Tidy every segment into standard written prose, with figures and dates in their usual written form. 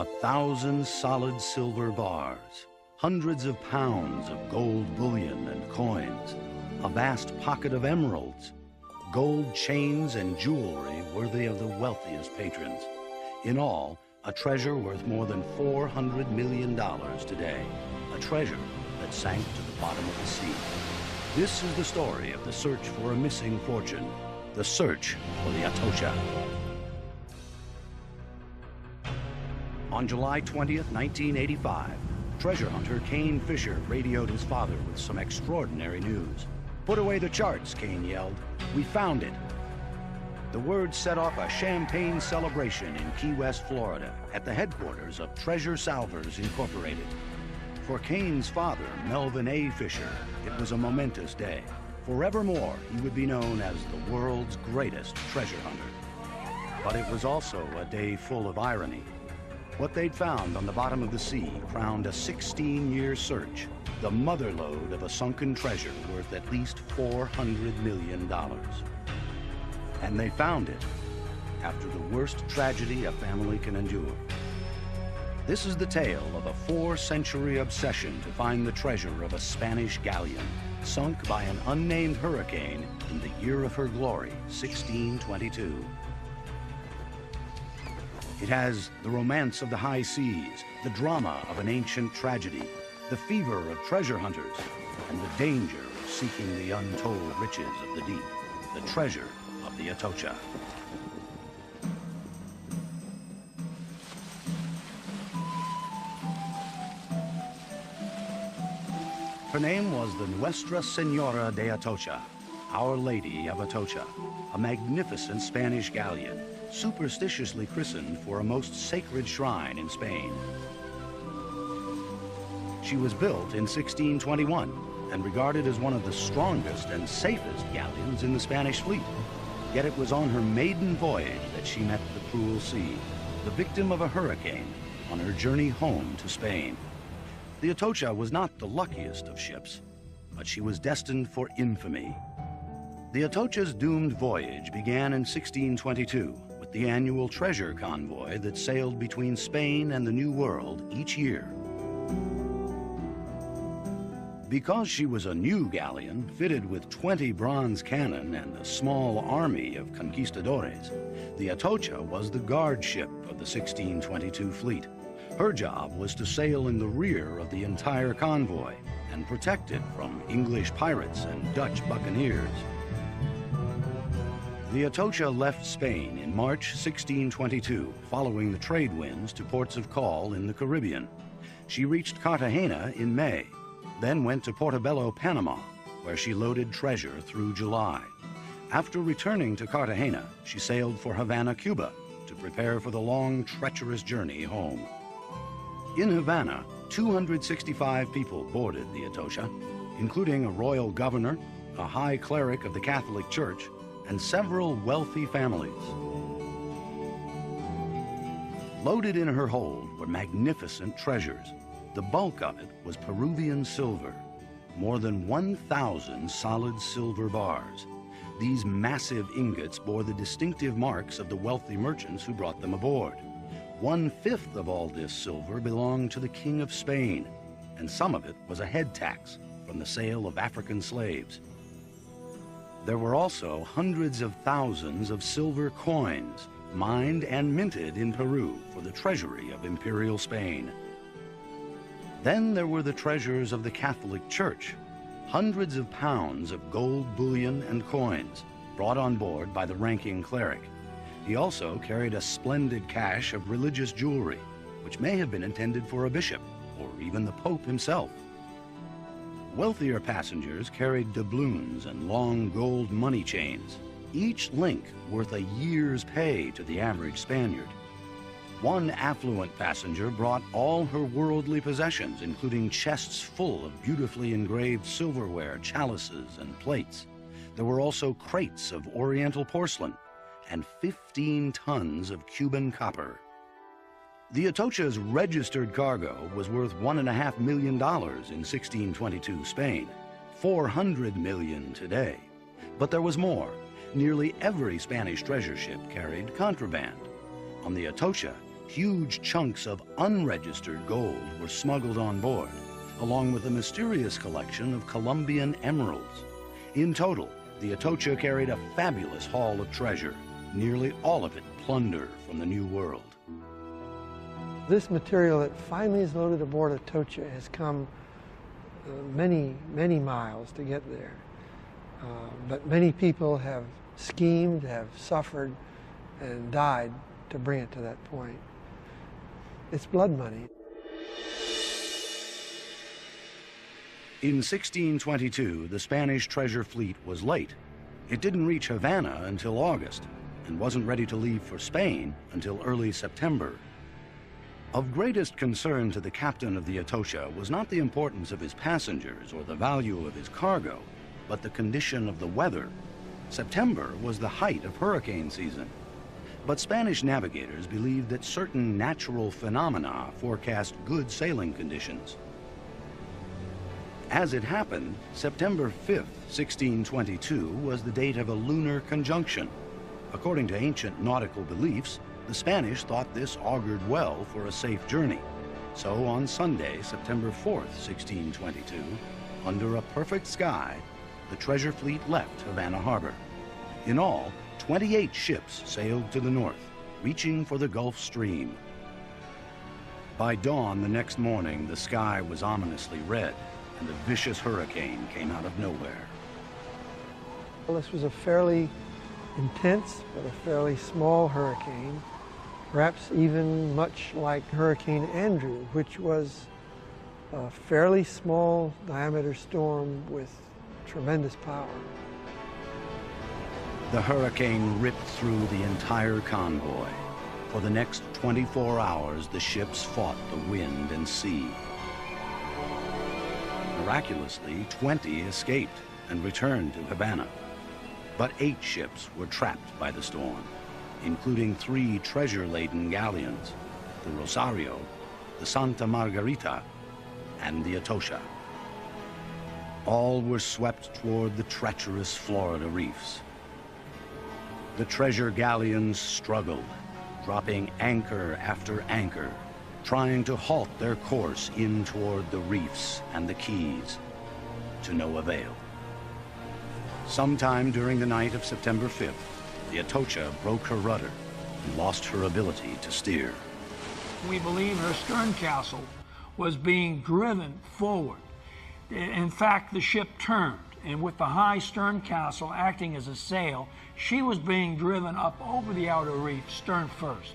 1,000 solid silver bars, hundreds of pounds of gold bullion and coins, a vast pocket of emeralds, gold chains and jewelry worthy of the wealthiest patrons. In all, a treasure worth more than $400 million today, a treasure that sank to the bottom of the sea. This is the story of the search for a missing fortune, the search for the Atocha. On July 20th, 1985, treasure hunter Kane Fisher radioed his father with some extraordinary news. "Put away the charts," Kane yelled. "We found it." The word set off a champagne celebration in Key West, Florida, at the headquarters of Treasure Salvers Incorporated. For Kane's father, Melvin A. Fisher, it was a momentous day. Forevermore, he would be known as the world's greatest treasure hunter. But it was also a day full of irony. What they'd found on the bottom of the sea crowned a 16-year search, the motherlode of a sunken treasure worth at least $400 million. And they found it after the worst tragedy a family can endure. This is the tale of a 4-century obsession to find the treasure of a Spanish galleon sunk by an unnamed hurricane in the year of her glory, 1622. It has the romance of the high seas, the drama of an ancient tragedy, the fever of treasure hunters, and the danger of seeking the untold riches of the deep, the treasure of the Atocha. Her name was the Nuestra Señora de Atocha, Our Lady of Atocha, a magnificent Spanish galleon, superstitiously christened for a most sacred shrine in Spain. She was built in 1621 and regarded as one of the strongest and safest galleons in the Spanish fleet. Yet it was on her maiden voyage that she met the cruel sea, the victim of a hurricane on her journey home to Spain. The Atocha was not the luckiest of ships, but she was destined for infamy. The Atocha's doomed voyage began in 1622 with the annual treasure convoy that sailed between Spain and the New World each year. Because she was a new galleon fitted with 20 bronze cannon and a small army of conquistadores, the Atocha was the guard ship of the 1622 fleet. Her job was to sail in the rear of the entire convoy and protect it from English pirates and Dutch buccaneers. The Atocha left Spain in March 1622, following the trade winds to ports of call in the Caribbean. She reached Cartagena in May, then went to Portobello, Panama, where she loaded treasure through July. After returning to Cartagena, she sailed for Havana, Cuba, to prepare for the long, treacherous journey home. In Havana, 265 people boarded the Atocha, including a royal governor, a high cleric of the Catholic Church, and several wealthy families. Loaded in her hold were magnificent treasures. The bulk of it was Peruvian silver, more than 1,000 solid silver bars. These massive ingots bore the distinctive marks of the wealthy merchants who brought them aboard. 1/5 of all this silver belonged to the King of Spain, and some of it was a head tax from the sale of African slaves. There were also hundreds of thousands of silver coins, mined and minted in Peru for the treasury of Imperial Spain. Then there were the treasures of the Catholic Church, hundreds of pounds of gold bullion and coins brought on board by the ranking cleric. He also carried a splendid cache of religious jewelry, which may have been intended for a bishop or even the Pope himself. Wealthier passengers carried doubloons and long gold money chains, each link worth a year's pay to the average Spaniard. One affluent passenger brought all her worldly possessions, including chests full of beautifully engraved silverware, chalices, and plates. There were also crates of Oriental porcelain and 15 tons of Cuban copper. The Atocha's registered cargo was worth $1.5 million in 1622 Spain, $400 million today. But there was more. Nearly every Spanish treasure ship carried contraband. On the Atocha, huge chunks of unregistered gold were smuggled on board, along with a mysterious collection of Colombian emeralds. In total, the Atocha carried a fabulous haul of treasure, nearly all of it plunder from the New World. This material that finally is loaded aboard Atocha has come many, many miles to get there. But many people have schemed, have suffered, and died to bring it to that point. It's blood money. In 1622, the Spanish treasure fleet was late. It didn't reach Havana until August and wasn't ready to leave for Spain until early September. Of greatest concern to the captain of the Atocha was not the importance of his passengers or the value of his cargo, but the condition of the weather. September was the height of hurricane season. But Spanish navigators believed that certain natural phenomena forecast good sailing conditions. As it happened, September 5th, 1622 was the date of a lunar conjunction. According to ancient nautical beliefs, the Spanish thought this augured well for a safe journey. So on Sunday, September 4th, 1622, under a perfect sky, the treasure fleet left Havana Harbor. In all, 28 ships sailed to the north, reaching for the Gulf Stream. By dawn the next morning, the sky was ominously red, and a vicious hurricane came out of nowhere. Well, this was a fairly intense but a fairly small hurricane, perhaps even much like Hurricane Andrew, which was a fairly small diameter storm with tremendous power. The hurricane ripped through the entire convoy. For the next 24 hours, the ships fought the wind and sea. Miraculously, 20 escaped and returned to Havana. But 8 ships were trapped by the storm, including 3 treasure-laden galleons, the Rosario, the Santa Margarita, and the Atocha. All were swept toward the treacherous Florida reefs. The treasure galleons struggled, dropping anchor after anchor, trying to halt their course in toward the reefs and the keys, to no avail. Sometime during the night of September 5th, the Atocha broke her rudder and lost her ability to steer. We believe her stern castle was being driven forward. In fact, the ship turned, and with the high stern castle acting as a sail, she was being driven up over the outer reef, stern first.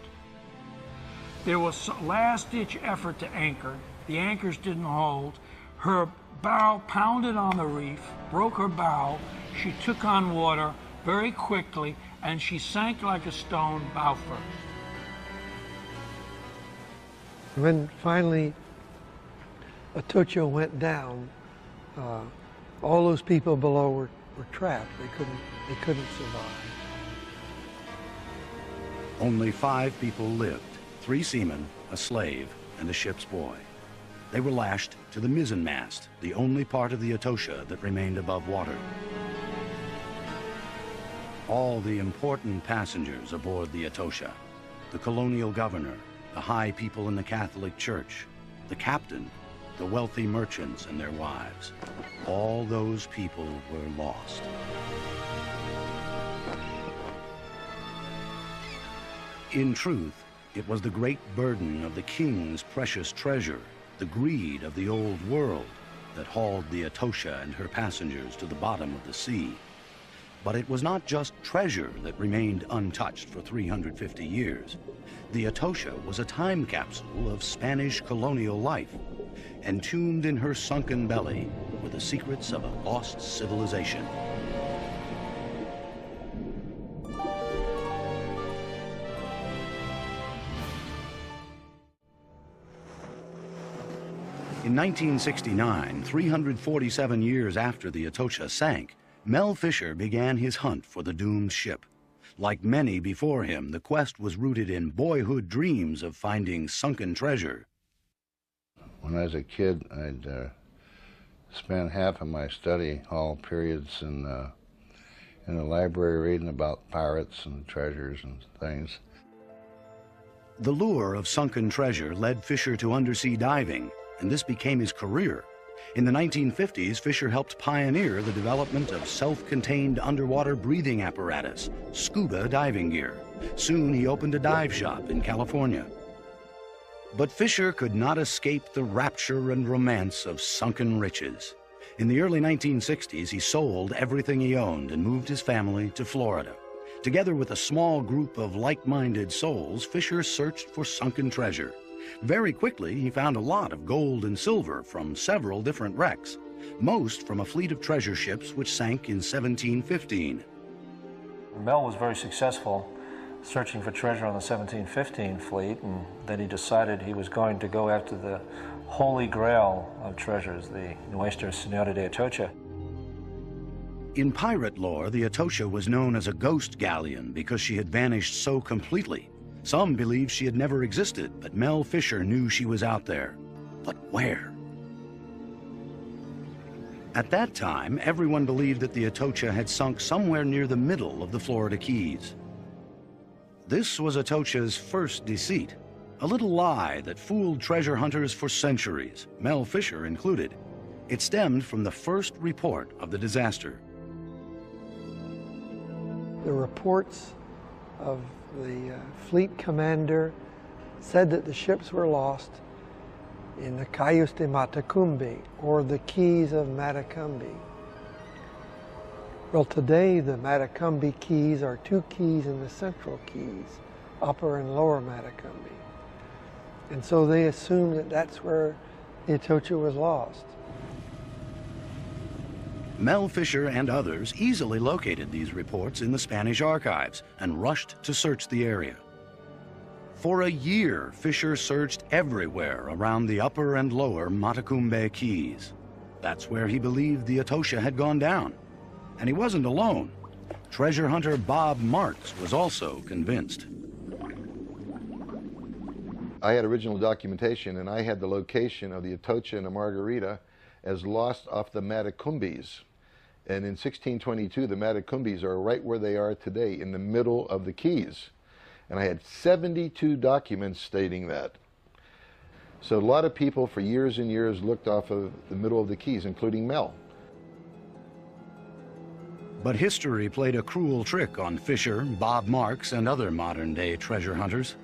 There was a last-ditch effort to anchor. The anchors didn't hold. Her bow pounded on the reef, broke her bow. She took on water very quickly, and she sank like a stone bow first. When finally Atocha went down, all those people below were trapped. They couldn't survive. Only 5 people lived, 3 seamen, a slave, and a ship's boy. They were lashed to the mizzenmast, the only part of the Atocha that remained above water. All the important passengers aboard the Atocha, the colonial governor, the high people in the Catholic Church, the captain, the wealthy merchants and their wives, all those people were lost. In truth, it was the great burden of the king's precious treasure, the greed of the old world, that hauled the Atocha and her passengers to the bottom of the sea. But it was not just treasure that remained untouched for 350 years. The Atocha was a time capsule of Spanish colonial life. Entombed in her sunken belly were the secrets of a lost civilization. In 1969, 347 years after the Atocha sank, Mel Fisher began his hunt for the doomed ship. Like many before him, the quest was rooted in boyhood dreams of finding sunken treasure. When I was a kid, I'd spend half of my study hall periods in the library reading about pirates and treasures and things. The lure of sunken treasure led Fisher to undersea diving, and this became his career. In the 1950s, Fisher helped pioneer the development of self-contained underwater breathing apparatus, scuba diving gear. Soon he opened a dive shop in California. But Fisher could not escape the rapture and romance of sunken riches. In the early 1960s, he sold everything he owned and moved his family to Florida. Together with a small group of like-minded souls, Fisher searched for sunken treasure. Very quickly, he found a lot of gold and silver from several different wrecks, most from a fleet of treasure ships which sank in 1715. Mel was very successful searching for treasure on the 1715 fleet, and then he decided he was going to go after the holy grail of treasures, the Nuestra Señora de Atocha. In pirate lore, the Atocha was known as a ghost galleon because she had vanished so completely. Some believed she had never existed, but Mel Fisher knew she was out there. But where? At that time, everyone believed that the Atocha had sunk somewhere near the middle of the Florida Keys. This was Atocha's first deceit, a little lie that fooled treasure hunters for centuries, Mel Fisher included. It stemmed from the first report of the disaster. The reports of the fleet commander said that the ships were lost in the Cayos de Matacumbe, or the Keys of Matacumbe. Well, today the Matacumbe Keys are two keys in the Central Keys, Upper and Lower Matacumbe. And so they assumed that that's where the Atocha was lost. Mel Fisher and others easily located these reports in the Spanish archives and rushed to search the area. For a year, Fisher searched everywhere around the Upper and Lower Matacumbe Keys. That's where he believed the Atocha had gone down. And he wasn't alone. Treasure hunter Bob Marks was also convinced. I had original documentation, and I had the location of the Atocha and the Margarita as lost off the Matacumbes. And in 1622, the Matacumbes are right where they are today, in the middle of the Keys. And I had 72 documents stating that. So a lot of people for years and years looked off of the middle of the Keys, including Mel. But history played a cruel trick on Fisher, Bob Marks, and other modern-day treasure hunters.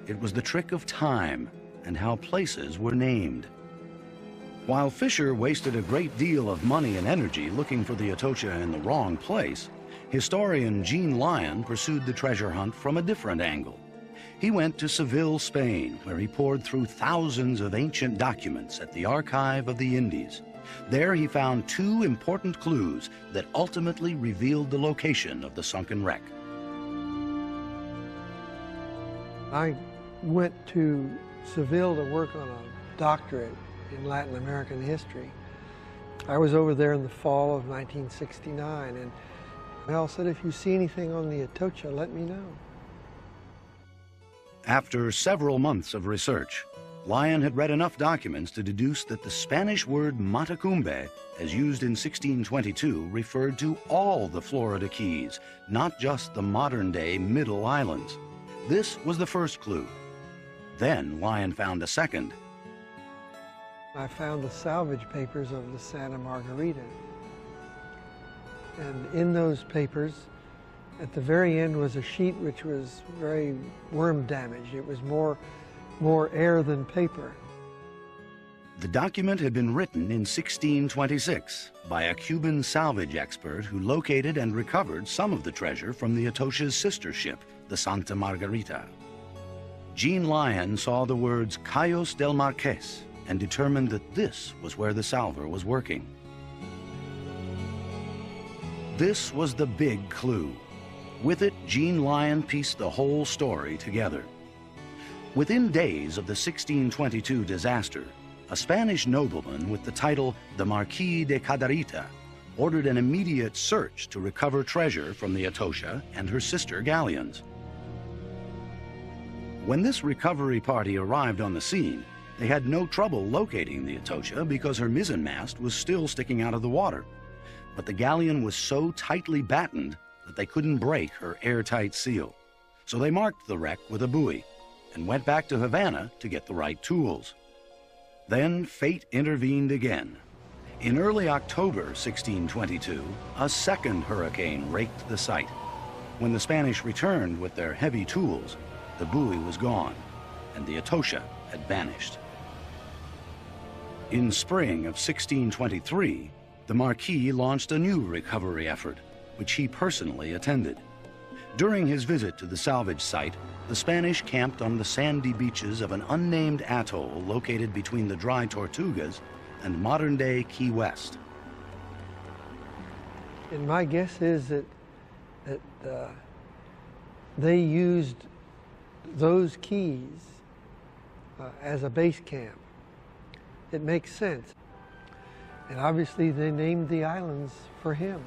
It was the trick of time and how places were named. While Fisher wasted a great deal of money and energy looking for the Atocha in the wrong place, historian Gene Lyon pursued the treasure hunt from a different angle. He went to Seville, Spain, where he pored through thousands of ancient documents at the Archive of the Indies. There he found two important clues that ultimately revealed the location of the sunken wreck. I went to Seville to work on a doctorate in Latin American history. I was over there in the fall of 1969, and Mel said, if you see anything on the Atocha, let me know. After several months of research, Lyon had read enough documents to deduce that the Spanish word Matacumbe, as used in 1622, referred to all the Florida Keys, not just the modern-day Middle Islands. This was the first clue. Then Lyon found a second. I found the salvage papers of the Santa Margarita. And in those papers, at the very end was a sheet which was very worm damaged. It was more air than paper. The document had been written in 1626 by a Cuban salvage expert who located and recovered some of the treasure from the Atocha's sister ship, the Santa Margarita. Gene Lyon saw the words Cayos del Marqués and determined that this was where the salver was working. This was the big clue. With it, Gene Lyon pieced the whole story together. Within days of the 1622 disaster, a Spanish nobleman with the title the Marquis de Cadereyta ordered an immediate search to recover treasure from the Atocha and her sister galleons. When this recovery party arrived on the scene, they had no trouble locating the Atocha because her mizzenmast was still sticking out of the water. But the galleon was so tightly battened that they couldn't break her airtight seal. So they marked the wreck with a buoy, and went back to Havana to get the right tools. Then fate intervened again. In early October 1622, a second hurricane raked the site. When the Spanish returned with their heavy tools, the buoy was gone, and the Atocha had vanished. In spring of 1623, the Marquis launched a new recovery effort, which he personally attended. During his visit to the salvage site, the Spanish camped on the sandy beaches of an unnamed atoll located between the dry Tortugas and modern-day Key West. And my guess is that they used those keys as a base camp. It makes sense. And obviously they named the islands for him,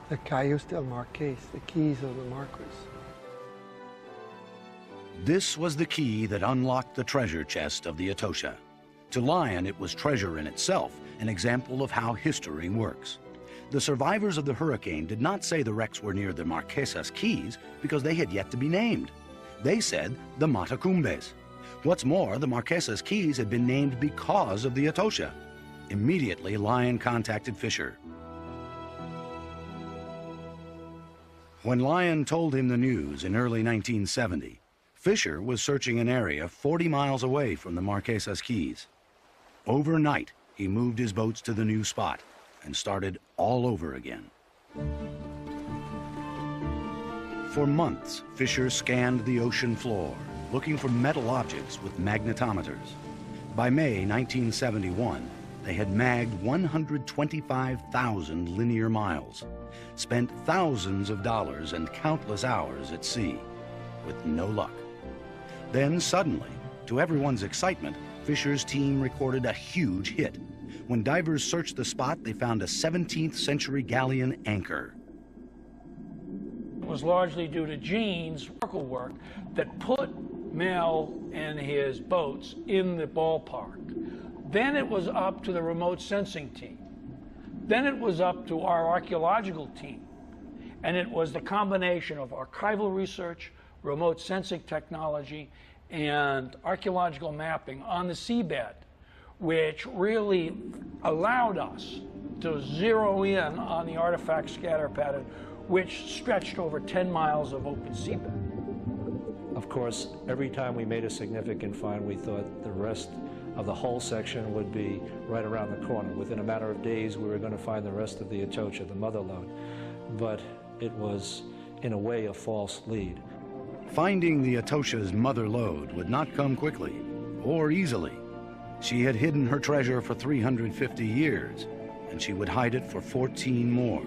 the Cayos del Marqués, the keys of the Marquis. This was the key that unlocked the treasure chest of the Atocha. To Lyon, it was treasure in itself, an example of how history works. The survivors of the hurricane did not say the wrecks were near the Marquesas Keys because they had yet to be named. They said the Matacumbes. What's more, the Marquesas Keys had been named because of the Atocha. Immediately, Lyon contacted Fisher. When Lyon told him the news in early 1970, Fisher was searching an area 40 miles away from the Marquesas Keys. Overnight, he moved his boats to the new spot and started all over again. For months, Fisher scanned the ocean floor, looking for metal objects with magnetometers. By May 1971, they had magged 125,000 linear miles, spent thousands of dollars and countless hours at sea, with no luck. Then suddenly, to everyone's excitement, Fisher's team recorded a huge hit. When divers searched the spot, they found a 17th century galleon anchor. It was largely due to Gene's work that put Mel and his boats in the ballpark. Then it was up to the remote sensing team. Then it was up to our archaeological team. And it was the combination of archival research, remote sensing technology, and archaeological mapping on the seabed, which really allowed us to zero in on the artifact scatter pattern, which stretched over 10 miles of open seabed. Of course, every time we made a significant find, we thought the rest of the whole section would be right around the corner. Within a matter of days, we were going to find the rest of the Atocha, the mother lode. But it was, in a way, a false lead. Finding the Atocha's mother lode would not come quickly or easily. She had hidden her treasure for 350 years, and she would hide it for 14 more.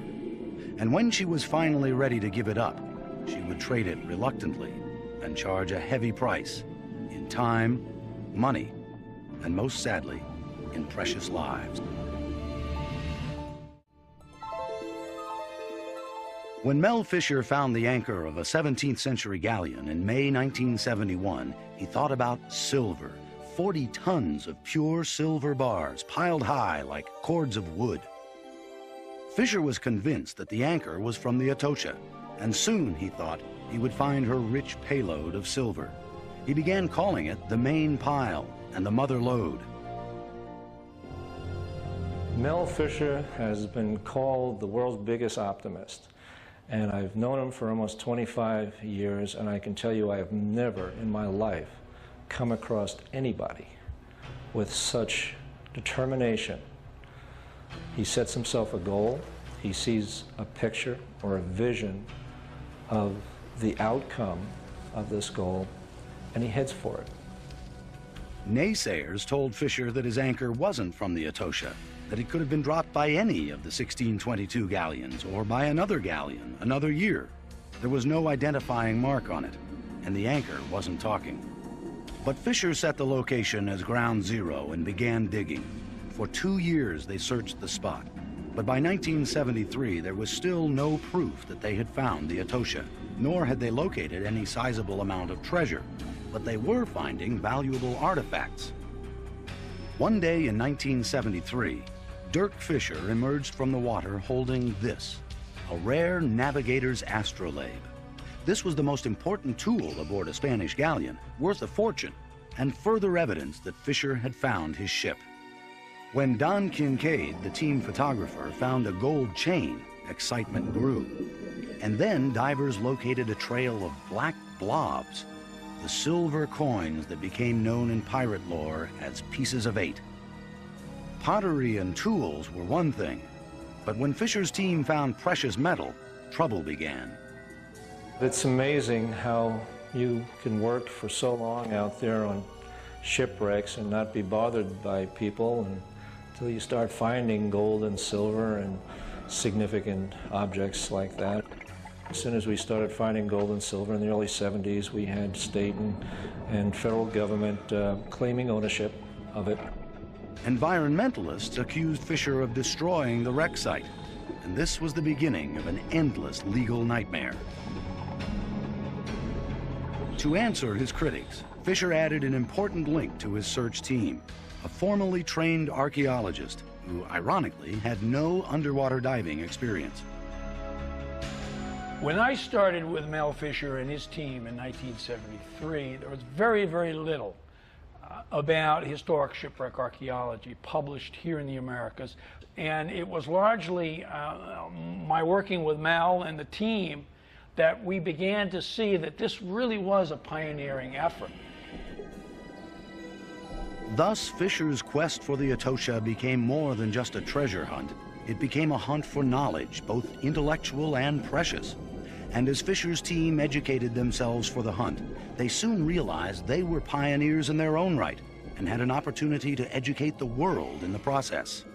And when she was finally ready to give it up, she would trade it reluctantly and charge a heavy price in time, money, and most sadly, in precious lives. When Mel Fisher found the anchor of a 17th century galleon in May 1971, he thought about silver, 40 tons of pure silver bars piled high like cords of wood. Fisher was convinced that the anchor was from the Atocha, and soon, he thought, he would find her rich payload of silver. He began calling it the main pile and the mother lode. Mel Fisher has been called the world's biggest optimist. And I've known him for almost 25 years, and I can tell you I have never in my life come across anybody with such determination. He sets himself a goal, he sees a picture or a vision of the outcome of this goal, and he heads for it. Naysayers told Fisher that his anchor wasn't from the Atocha, that it could have been dropped by any of the 1622 galleons or by another galleon another year. There was no identifying mark on it, and the anchor wasn't talking. But Fisher set the location as ground zero and began digging. For 2 years they searched the spot, but by 1973 there was still no proof that they had found the Atocha, nor had they located any sizable amount of treasure, but they were finding valuable artifacts. One day in 1973, Dirk Fisher emerged from the water holding this, a rare navigator's astrolabe. This was the most important tool aboard a Spanish galleon, worth a fortune, and further evidence that Fisher had found his ship. When Don Kincaid, the team photographer, found a gold chain, excitement grew. And then divers located a trail of black blobs, the silver coins that became known in pirate lore as pieces of 8. Pottery and tools were one thing, but when Fisher's team found precious metal, trouble began. It's amazing how you can work for so long out there on shipwrecks and not be bothered by people until you start finding gold and silver and significant objects like that. As soon as we started finding gold and silver in the early 70s, we had state and federal government claiming ownership of it. Environmentalists accused Fisher of destroying the wreck site, and this was the beginning of an endless legal nightmare. To answer his critics, Fisher added an important link to his search team, a formally trained archaeologist who, ironically, had no underwater diving experience. When I started with Mel Fisher and his team in 1973, there was very, very little about historic shipwreck archaeology published here in the Americas. And it was largely my working with Mel and the team that we began to see that this really was a pioneering effort. Thus, Fisher's quest for the Atocha became more than just a treasure hunt. It became a hunt for knowledge, both intellectual and precious. And as Fisher's team educated themselves for the hunt, they soon realized they were pioneers in their own right and had an opportunity to educate the world in the process.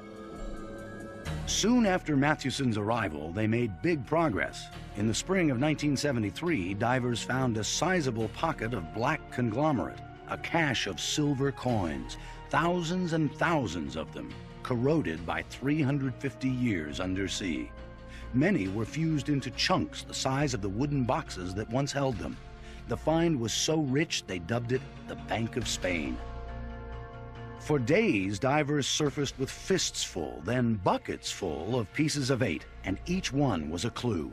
Soon after Matthewson's arrival, they made big progress. In the spring of 1973, divers found a sizable pocket of black conglomerate, a cache of silver coins, thousands and thousands of them, corroded by 350 years undersea. Many were fused into chunks the size of the wooden boxes that once held them. The find was so rich they dubbed it the Bank of Spain. For days, divers surfaced with fists full, then buckets full of pieces of 8, and each one was a clue.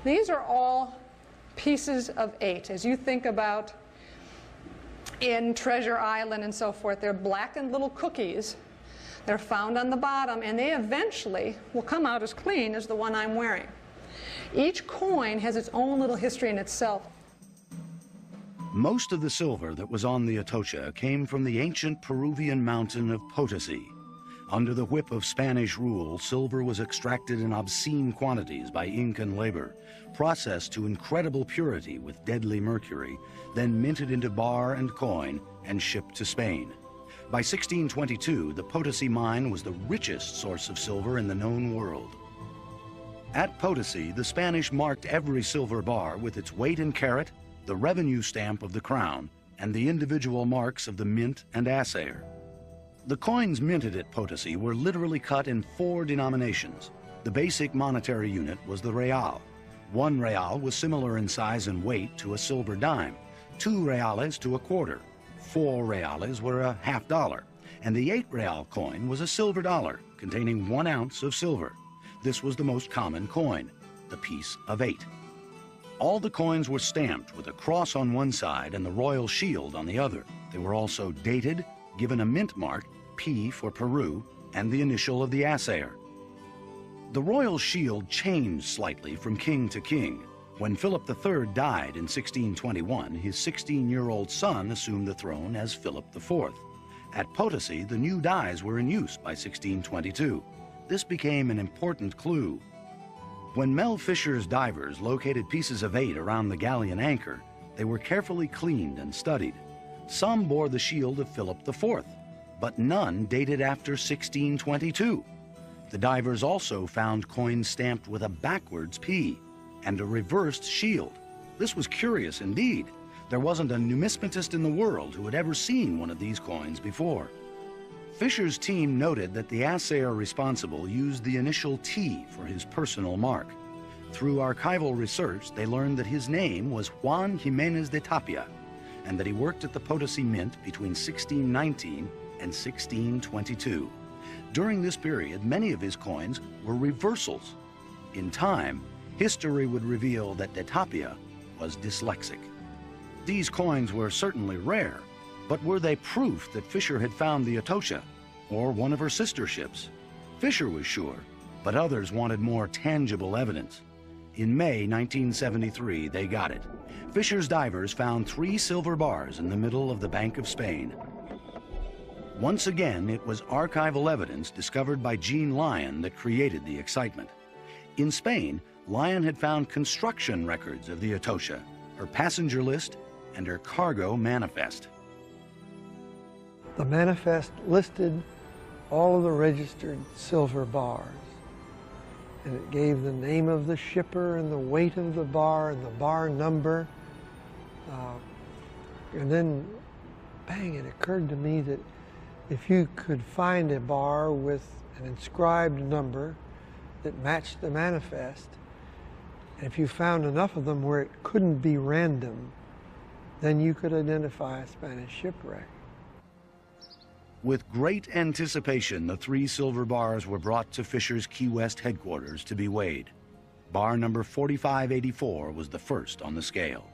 These are all pieces of 8. As you think about in Treasure Island and so forth, they're blackened little cookies. They're found on the bottom, and they eventually will come out as clean as the one I'm wearing. Each coin has its own little history in itself. Most of the silver that was on the Atocha came from the ancient Peruvian mountain of Potosi. Under the whip of Spanish rule, silver was extracted in obscene quantities by Incan labor, processed to incredible purity with deadly mercury, then minted into bar and coin and shipped to Spain. By 1622, the Potosi mine was the richest source of silver in the known world. At Potosi, the Spanish marked every silver bar with its weight in carat, the revenue stamp of the crown, and the individual marks of the mint and assayer. The coins minted at Potosi were literally cut in 4 denominations. The basic monetary unit was the real. 1 real was similar in size and weight to a silver dime, 2 reales to a quarter, 4 reales were a half dollar, and the 8 real coin was a silver dollar containing 1 ounce of silver. This was the most common coin, the piece of 8. All the coins were stamped with a cross on one side and the royal shield on the other. They were also dated, given a mint mark, P for Peru, and the initial of the assayer. The royal shield changed slightly from king to king. When Philip III died in 1621, his 16-year-old son assumed the throne as Philip IV. At Potosi, the new dies were in use by 1622. This became an important clue. When Mel Fisher's divers located pieces of 8 around the galleon anchor, they were carefully cleaned and studied. Some bore the shield of Philip IV, but none dated after 1622. The divers also found coins stamped with a backwards P and a reversed shield. This was curious indeed. There wasn't a numismatist in the world who had ever seen one of these coins before. Fisher's team noted that the assayer responsible used the initial T for his personal mark. Through archival research, they learned that his name was Juan Jimenez de Tapia, and that he worked at the Potosi Mint between 1619 and 1622. During this period, many of his coins were reversals. In time, history would reveal that de Tapia was dyslexic. These coins were certainly rare, but were they proof that Fisher had found the Atocha, or one of her sister ships? Fisher was sure, but others wanted more tangible evidence. In May 1973, they got it. Fisher's divers found 3 silver bars in the middle of the Bank of Spain. Once again, it was archival evidence discovered by Jean Lyon that created the excitement. In Spain, Lyon had found construction records of the Atocha, her passenger list, and her cargo manifest. The manifest listed all of the registered silver bars, and it gave the name of the shipper and the weight of the bar and the bar number. And then, bang, it occurred to me that if you could find a bar with an inscribed number that matched the manifest, and if you found enough of them where it couldn't be random, then you could identify a Spanish shipwreck. With great anticipation, the 3 silver bars were brought to Fisher's Key West headquarters to be weighed. Bar number 4584 was the first on the scale.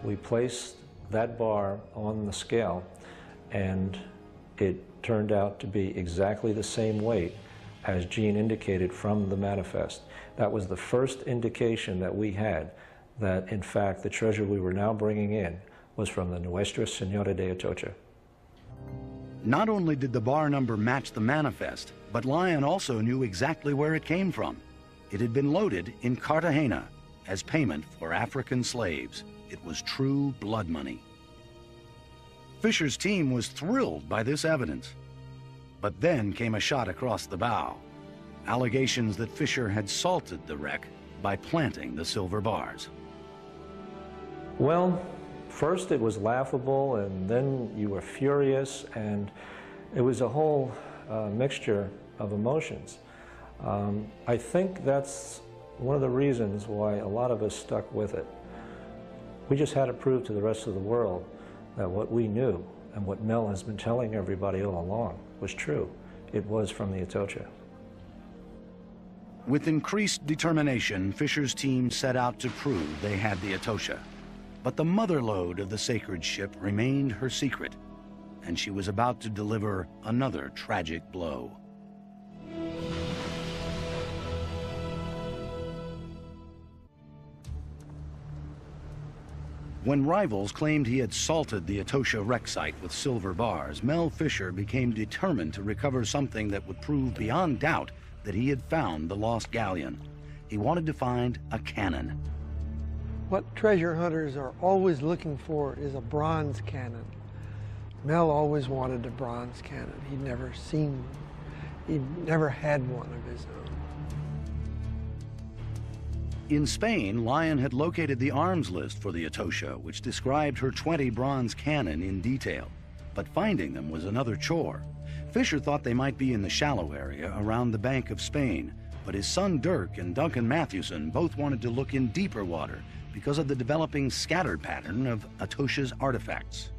We placed that bar on the scale, and it turned out to be exactly the same weight as Jean indicated from the manifest. That was the first indication that we had that, in fact, the treasure we were now bringing in was from the Nuestra Senora de Atocha. Not only did the bar number match the manifest, but Lyon also knew exactly where it came from. It had been loaded in Cartagena as payment for African slaves. It was true blood money. Fisher's team was thrilled by this evidence. But then came a shot across the bow. Allegations that Fisher had salted the wreck by planting the silver bars. Well, first it was laughable, and then you were furious, and it was a whole mixture of emotions. I think that's one of the reasons why a lot of us stuck with it. We just had to prove to the rest of the world that what we knew and what Mel has been telling everybody all along was true. It was from the Atocha. With increased determination, Fisher's team set out to prove they had the Atocha. But the mother lode of the sacred ship remained her secret, and she was about to deliver another tragic blow. When rivals claimed he had salted the Atocha wreck site with silver bars, Mel Fisher became determined to recover something that would prove beyond doubt that he had found the lost galleon. He wanted to find a cannon. What treasure hunters are always looking for is a bronze cannon. Mel always wanted a bronze cannon. He'd never had one of his own. In Spain, Lyon had located the arms list for the Atocha, which described her 20 bronze cannon in detail. But finding them was another chore. Fisher thought they might be in the shallow area around the Bank of Spain, but his son Dirk and Duncan Mathewson both wanted to look in deeper water because of the developing scatter pattern of Atocha's artifacts.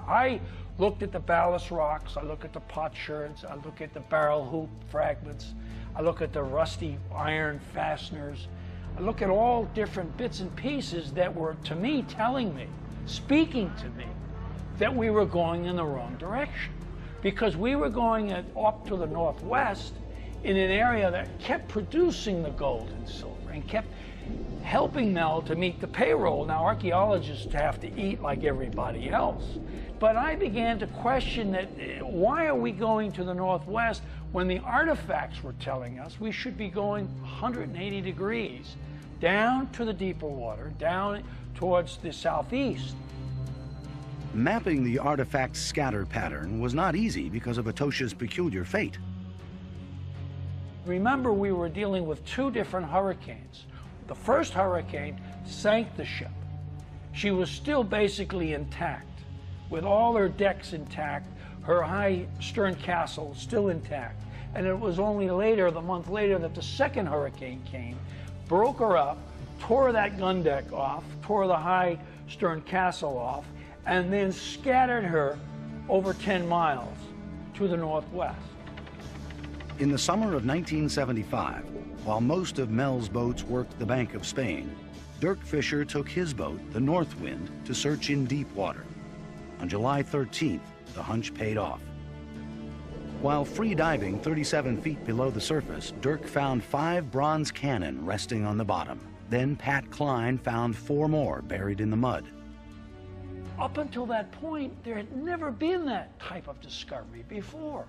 I looked at the ballast rocks, I look at the potsherds, I look at the barrel hoop fragments, I look at the rusty iron fasteners, I look at all different bits and pieces that were, to me, telling me, speaking to me, that we were going in the wrong direction. Because we were going up to the northwest in an area that kept producing the gold and silver and kept helping Mel to meet the payroll. Now, archaeologists have to eat like everybody else. But I began to question that, why are we going to the northwest when the artifacts were telling us we should be going 180 degrees down to the deeper water, down towards the southeast? Mapping the artifact's scatter pattern was not easy because of Atocha's peculiar fate. Remember, we were dealing with 2 different hurricanes. The first hurricane sank the ship. She was still basically intact, with all her decks intact, her high stern castle still intact. And it was only later, the month later, that the second hurricane came, broke her up, tore that gun deck off, tore the high stern castle off, and then scattered her over 10 miles to the northwest. In the summer of 1975, While most of Mel's boats worked the Bank of Spain, Dirk Fisher took his boat, the North Wind, to search in deep water. On July 13th, the hunch paid off. While free diving 37 feet below the surface, Dirk found 5 bronze cannon resting on the bottom. Then Pat Klein found 4 more buried in the mud. Up until that point, there had never been that type of discovery before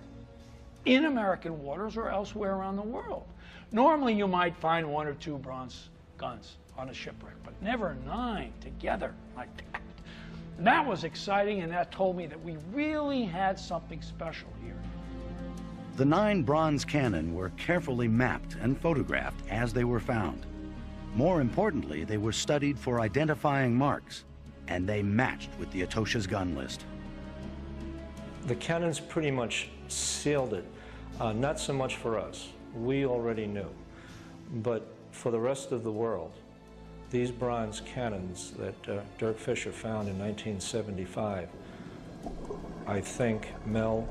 in American waters or elsewhere around the world. Normally, you might find 1 or 2 bronze guns on a shipwreck, but never 9 together like that. And that was exciting, and that told me that we really had something special here. The 9 bronze cannon were carefully mapped and photographed as they were found. More importantly, they were studied for identifying marks, and they matched with the Atosha's gun list. The cannons pretty much sealed it, not so much for us. We already knew. But for the rest of the world, these bronze cannons that Dirk Fisher found in 1975, I think Mel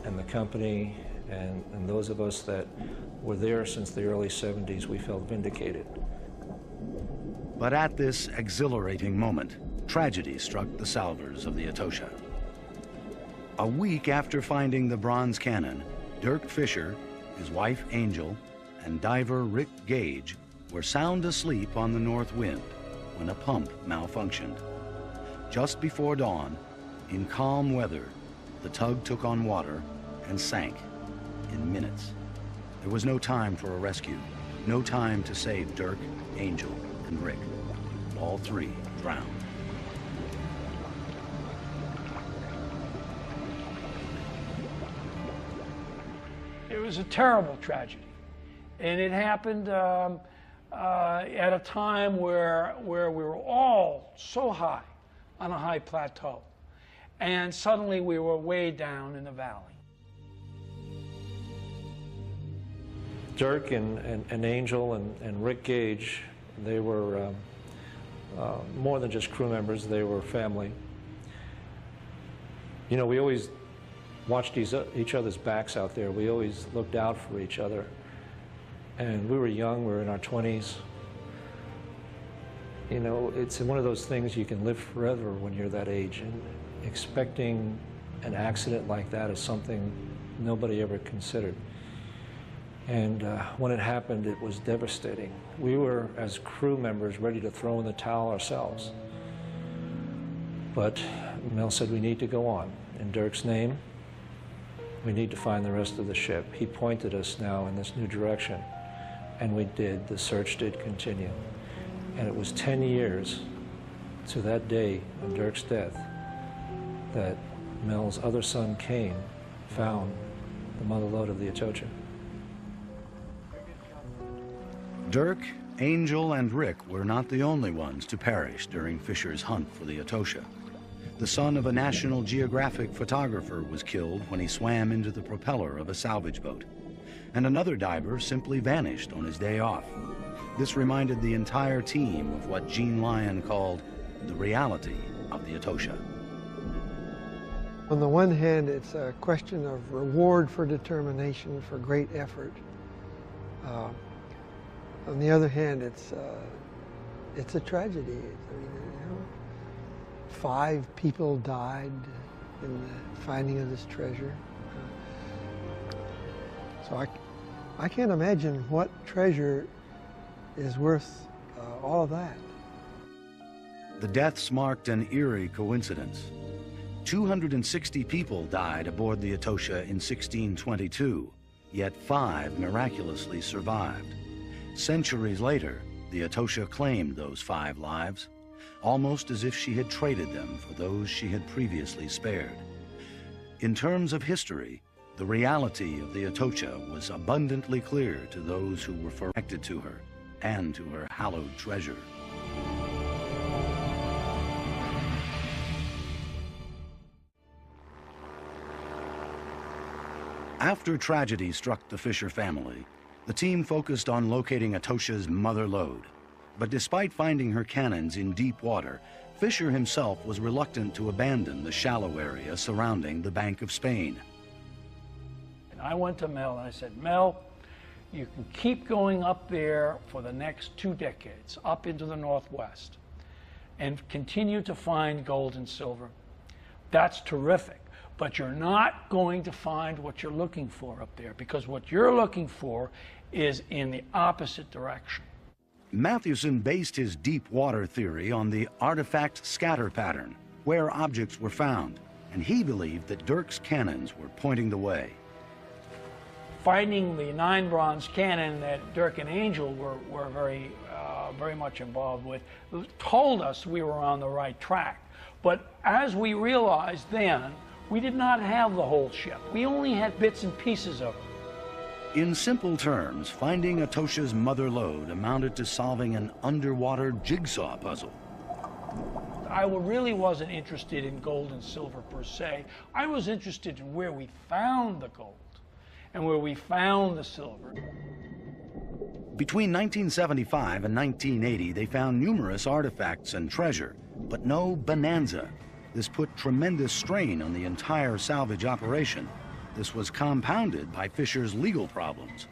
and the company and those of us that were there since the early 70s, we felt vindicated. But at this exhilarating moment, tragedy struck the salvors of the Atosha. A week after finding the bronze cannon, Dirk Fisher, his wife Angel, and diver Rick Gage were sound asleep on the North Wind when a pump malfunctioned. Just before dawn, in calm weather, the tug took on water and sank in minutes. There was no time for a rescue, no time to save Dirk, Angel, and Rick. All 3 drowned. It was a terrible tragedy, and it happened at a time where we were all so high on a high plateau, and suddenly we were way down in the valley. Dirk and Angel and Rick Gage, they were more than just crew members, they were family. You know, we always watched each other's backs out there. We always looked out for each other. And we were young, we were in our 20s. You know, it's one of those things you can live forever when you're that age. And expecting an accident like that is something nobody ever considered. And when it happened, it was devastating. We were, as crew members, ready to throw in the towel ourselves. But Mel said, we need to go on. In Dirk's name, we need to find the rest of the ship. He pointed us now in this new direction, and we did. The search did continue. And it was 10 years to that day of Dirk's death that Mel's other son, Kane, found the mother lode of the Atocha. Dirk, Angel, and Rick were not the only ones to perish during Fisher's hunt for the Atosha. The son of a National Geographic photographer was killed when he swam into the propeller of a salvage boat. And another diver simply vanished on his day off. This reminded the entire team of what Gene Lyon called the reality of the Atocha. On the one hand, it's a question of reward for determination, for great effort. On the other hand, it's a tragedy. I mean, you know, 5 people died in the finding of this treasure. So I can't imagine what treasure is worth all of that. The deaths marked an eerie coincidence. 260 people died aboard the Atocha in 1622, yet 5 miraculously survived. Centuries later, the Atocha claimed those 5 lives, almost as if she had traded them for those she had previously spared. In terms of history, the reality of the Atocha was abundantly clear to those who were connected to her and to her hallowed treasure. After tragedy struck the Fisher family, the team focused on locating Atosha's mother lode. But despite finding her cannons in deep water, Fisher himself was reluctant to abandon the shallow area surrounding the Bank of Spain. And I went to Mel and I said, Mel, You can keep going up there for the next 2 decades, up into the Northwest, and continue to find gold and silver. That's terrific. But you're not going to find what you're looking for up there, because what you're looking for is in the opposite direction. Mathewson based his deep water theory on the artifact scatter pattern, where objects were found, and he believed that Dirk's cannons were pointing the way. Finding the 9 bronze cannon that Dirk and Angel were very much involved with told us we were on the right track. But as we realized then, we did not have the whole ship. We only had bits and pieces of it. In simple terms, finding Atocha's mother lode amounted to solving an underwater jigsaw puzzle. I really wasn't interested in gold and silver per se. I was interested in where we found the gold and where we found the silver. Between 1975 and 1980, they found numerous artifacts and treasure, but no bonanza. This put tremendous strain on the entire salvage operation. This was compounded by Fisher's legal problems.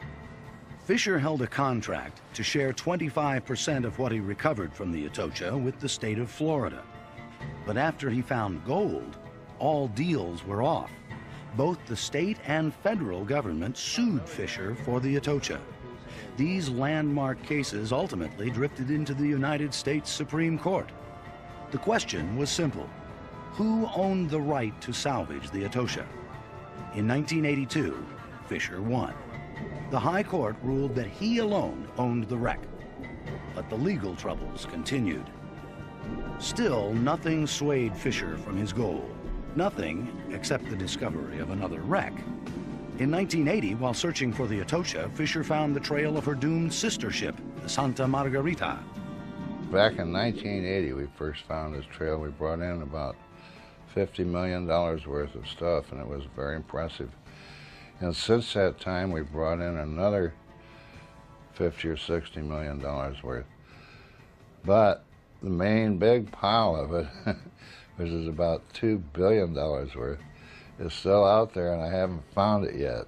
Fisher held a contract to share 25% of what he recovered from the Atocha with the state of Florida. But after he found gold, all deals were off. Both the state and federal government sued Fisher for the Atocha. These landmark cases ultimately drifted into the United States Supreme Court. The question was simple. Who owned the right to salvage the Atocha? In 1982, Fisher won. The High Court ruled that he alone owned the wreck, but the legal troubles continued. Still, nothing swayed Fisher from his goal. Nothing except the discovery of another wreck. In 1980, while searching for the Atocha, Fisher found the trail of her doomed sister ship, the Santa Margarita. Back in 1980, we first found this trail. We brought in about $50 million worth of stuff, and it was very impressive. And since that time, we brought in another $50 or $60 million worth. But the main big pile of it, which is about $2 billion worth, is still out there, and I haven't found it yet.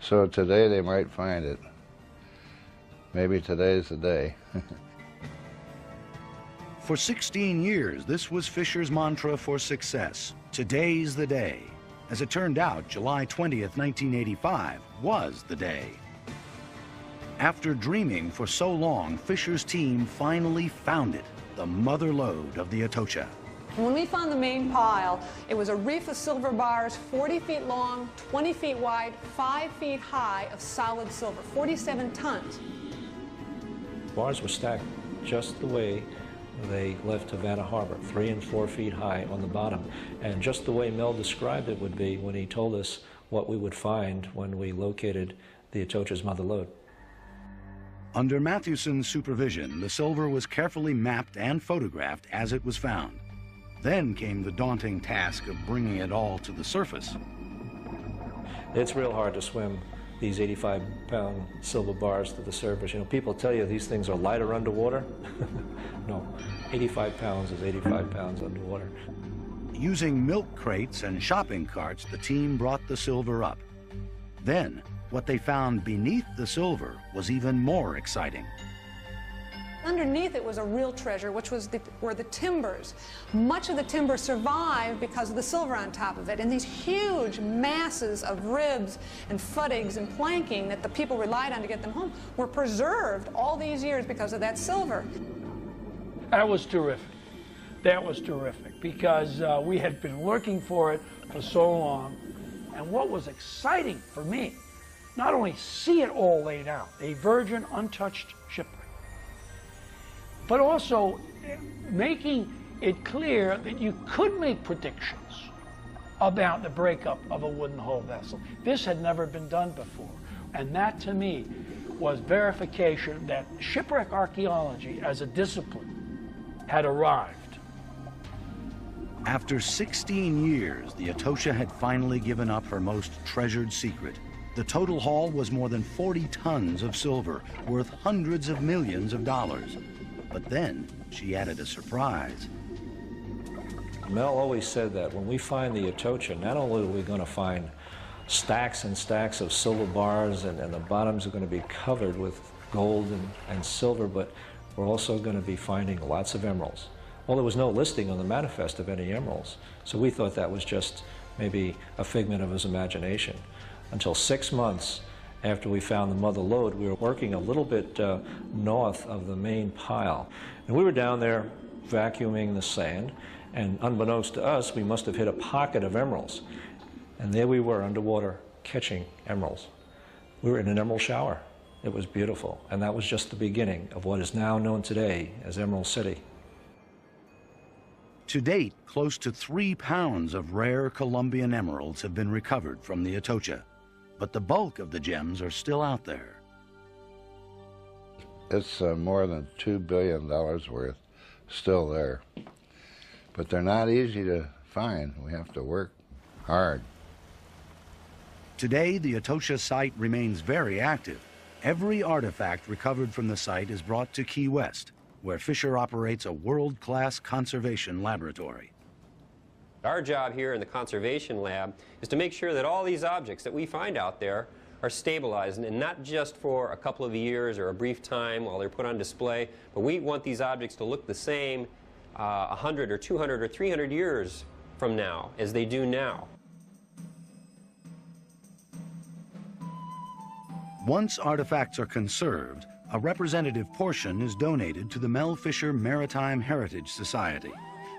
So today they might find it. Maybe today's the day. For 16 years, this was Fisher's mantra for success. Today's the day. As it turned out, July 20th, 1985 was the day. After dreaming for so long, Fisher's team finally found it, the mother lode of the Atocha. When we found the main pile, it was a reef of silver bars, 40 feet long, 20 feet wide, 5 feet high of solid silver, 47 tons. Bars were stacked just the way they left Havana Harbor, 3 and 4 feet high on the bottom. And just the way Mel described it would be when he told us what we would find when we located the Atocha's mother lode. Under Mathewson's supervision, the silver was carefully mapped and photographed as it was found. Then came the daunting task of bringing it all to the surface. It's real hard to swim these 85-pound silver bars to the surface. You know, people tell you these things are lighter underwater. No, 85 pounds is 85 pounds underwater. Using milk crates and shopping carts, the team brought the silver up. Then, what they found beneath the silver was even more exciting. Underneath it was a real treasure, which were the timbers. Much of the timber survived because of the silver on top of it, and these huge masses of ribs and footings and planking that the people relied on to get them home were preserved all these years because of that silver. That was terrific. That was terrific because we had been looking for it for so long. And what was exciting for me, not only see it all laid out, a virgin, untouched shipwreck, but also making it clear that you could make predictions about the breakup of a wooden hull vessel. This had never been done before. And that, to me, was verification that shipwreck archaeology as a discipline had arrived. After 16 years, the Atocha had finally given up her most treasured secret. The total haul was more than 40 tons of silver, worth hundreds of millions of dollars. But then she added a surprise. Mel always said that when we find the Atocha, not only are we going to find stacks and stacks of silver bars, and the bottoms are going to be covered with gold and silver, but we're also going to be finding lots of emeralds. Well, there was no listing on the manifest of any emeralds, so we thought that was just maybe a figment of his imagination. Until 6 months after we found the mother lode, we were working a little bit north of the main pile. And we were down there vacuuming the sand, and unbeknownst to us, we must have hit a pocket of emeralds. And there we were underwater catching emeralds. We were in an emerald shower. It was beautiful, and that was just the beginning of what is now known today as Emerald City. To date, close to 3 pounds of rare Colombian emeralds have been recovered from the Atocha, but the bulk of the gems are still out there. It's more than $2 billion worth still there. But they're not easy to find. We have to work hard. Today, the Atocha site remains very active. Every artifact recovered from the site is brought to Key West, where Fisher operates a world-class conservation laboratory. Our job here in the conservation lab is to make sure that all these objects that we find out there are stabilized, and not just for a couple of years or a brief time while they're put on display, but we want these objects to look the same 100 or 200 or 300 years from now as they do now. Once artifacts are conserved, a representative portion is donated to the Mel Fisher Maritime Heritage Society.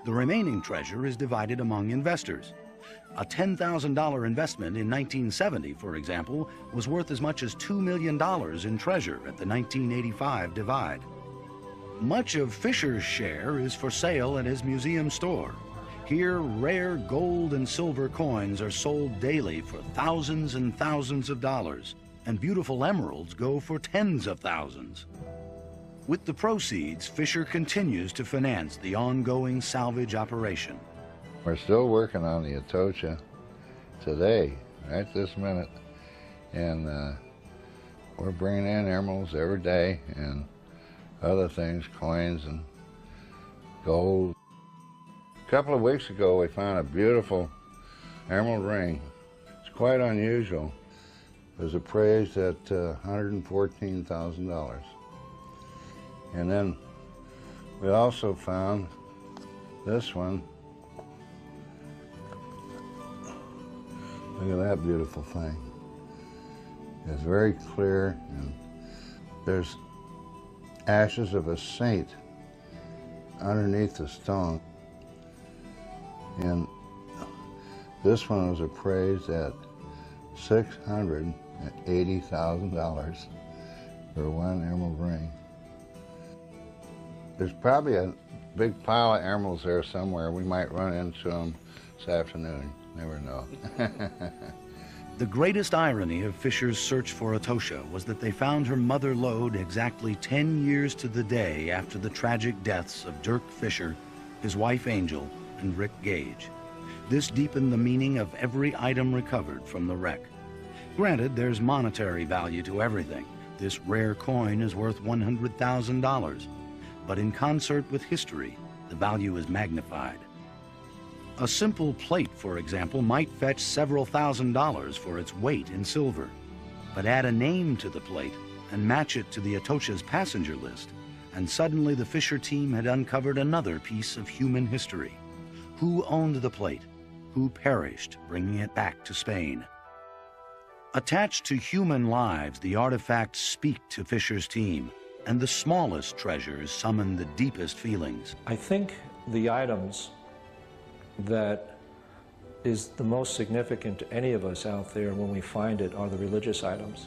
The remaining treasure is divided among investors. A $10,000 investment in 1970, for example, was worth as much as $2 million in treasure at the 1985 divide. Much of Fisher's share is for sale at his museum store. Here, rare gold and silver coins are sold daily for thousands and thousands of dollars, and beautiful emeralds go for tens of thousands. With the proceeds, Fisher continues to finance the ongoing salvage operation. We're still working on the Atocha today, right this minute, and we're bringing in emeralds every day and other things, coins and gold. A couple of weeks ago, we found a beautiful emerald ring. It's quite unusual. It was appraised at $114,000. And then we also found this one. Look at that beautiful thing. It's very clear, and there's ashes of a saint underneath the stone. And this one was appraised at $680,000 for one emerald ring. There's probably a big pile of emeralds there somewhere. We might run into them this afternoon. Never know. The greatest irony of Fisher's search for Atocha was that they found her mother lode exactly 10 years to the day after the tragic deaths of Dirk Fisher, his wife Angel, and Rick Gage. This deepened the meaning of every item recovered from the wreck. Granted, there's monetary value to everything. This rare coin is worth $100,000. But in concert with history, the value is magnified. A simple plate, for example, might fetch several $1,000s for its weight in silver. But add a name to the plate and match it to the Atocha's passenger list, and suddenly the Fisher team had uncovered another piece of human history. Who owned the plate? Who perished bringing it back to Spain? Attached to human lives, the artifacts speak to Fisher's team, and the smallest treasures summon the deepest feelings. I think the items that is the most significant to any of us out there when we find it are the religious items.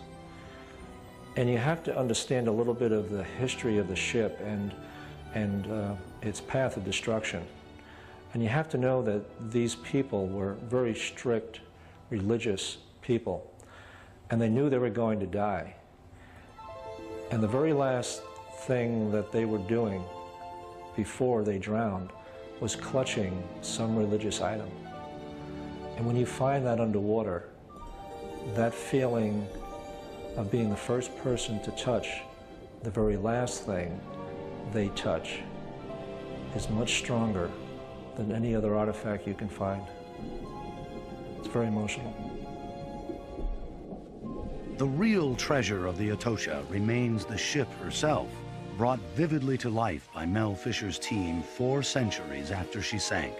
And you have to understand a little bit of the history of the ship and its path of destruction. And you have to know that these people were very strict religious people, and they knew they were going to die. And the very last thing that they were doing before they drowned was clutching some religious item. And when you find that underwater, that feeling of being the first person to touch the very last thing they touch is much stronger than any other artifact you can find. It's very emotional. The real treasure of the Atocha remains the ship herself, brought vividly to life by Mel Fisher's team 4 centuries after she sank.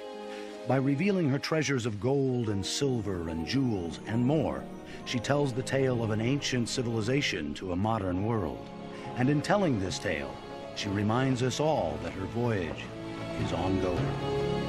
By revealing her treasures of gold and silver and jewels and more, she tells the tale of an ancient civilization to a modern world. And in telling this tale, she reminds us all that her voyage is ongoing.